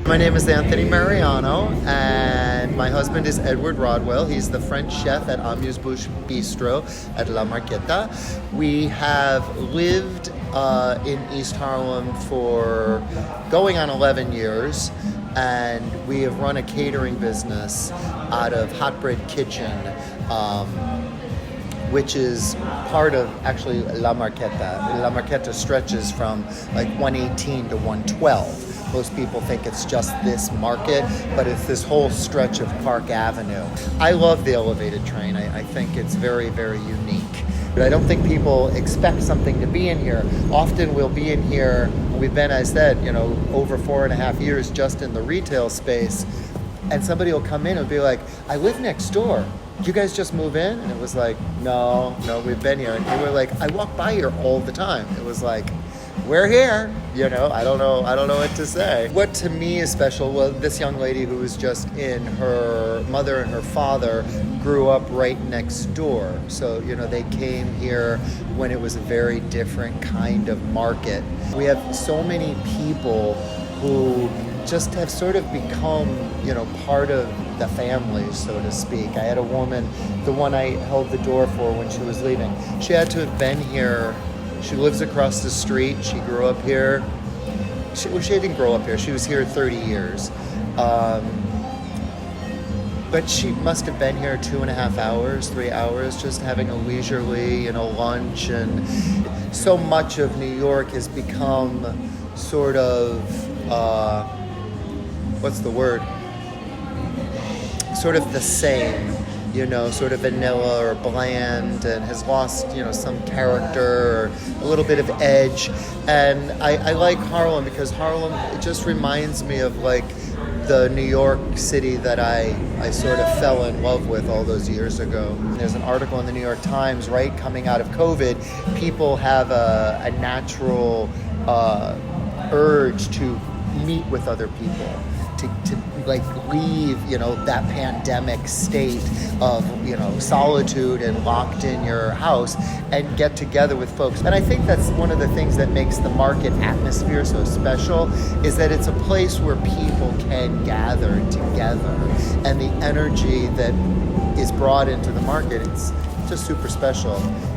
My name is Anthony Mariano, and my husband is Edward Rodwell. He's the French chef at Amuse-Bouche Bistro at La Marqueta. We have lived in East Harlem for going on 11 years, and we have run a catering business out of Hot Bread Kitchen, which is part of actually La Marqueta. La Marqueta stretches from like 118 to 112. Most people think it's just this market, but it's this whole stretch of Park Avenue. I love the elevated train. I think it's very, very unique. But I don't think people expect something to be in here. Often we'll be in here, we've been, as I said, over 4.5 years just in the retail space, and somebody will come in and be like, I live next door. Did you guys just move in? And it was like, no, we've been here. And we were like, I walk by here all the time. It was like, we're here, I don't know what to say. What to me is special, well, this young lady who was just in, her mother and her father grew up right next door. So, they came here when it was a very different kind of market. We have so many people who just have sort of become, part of the family, so to speak. I had a woman, the one I held the door for when she was leaving, she had to have been here. She lives across the street. She grew up here. She didn't grow up here. She was here 30 years. But she must have been here 2.5 hours, 3 hours, just having a leisurely, lunch. And so much of New York has become sort of, what's the word? Sort of the same. Sort of vanilla or bland, and has lost, some character or a little bit of edge. And I like Harlem because Harlem, it just reminds me of like the New York City that I sort of fell in love with all those years ago. There's an article in the New York Times, right, coming out of COVID, people have a natural urge to meet with other people, to like leave, that pandemic state of, solitude and locked in your house and get together with folks. And I think that's one of the things that makes the market atmosphere so special, is that it's a place where people can gather together. And the energy that is brought into the market, it's just super special.